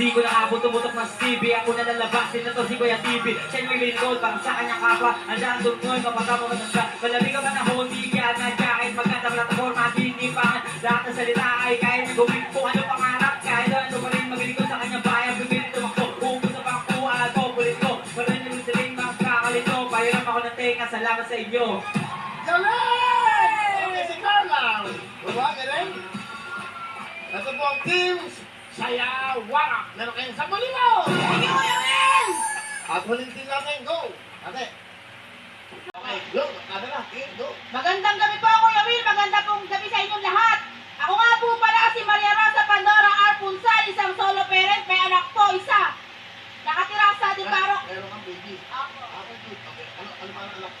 Siko nakabuto-butok ng TV. Ako na lalabasin na to si Kuya TV. Siya yung lingkod para sa kanyang kapwa. Andang dungoy, mapagkamo ka sa malamig ka man na hondi. Kaya na jacket, maganda plataforma, tinipangan. Lahat ng salita ay kaya na gawin po ano pangarap. Kahit ano pa rin maglingkod sa kanyang bayan. Pipilit tumakbo, upo sa bangko, alago, kulit ko. Maraming yung siling magkakalito. Pahiram ako ng tenga, salamat sa inyo. Galing! Okay, si Carla. Diba, galing? Ito po ang team Saya Warak. Meron kayong 10,000. Thank you, Kuya Will! At huling team natin, go! Ate. Okay, go. Ate na, go. Magandang gabi po,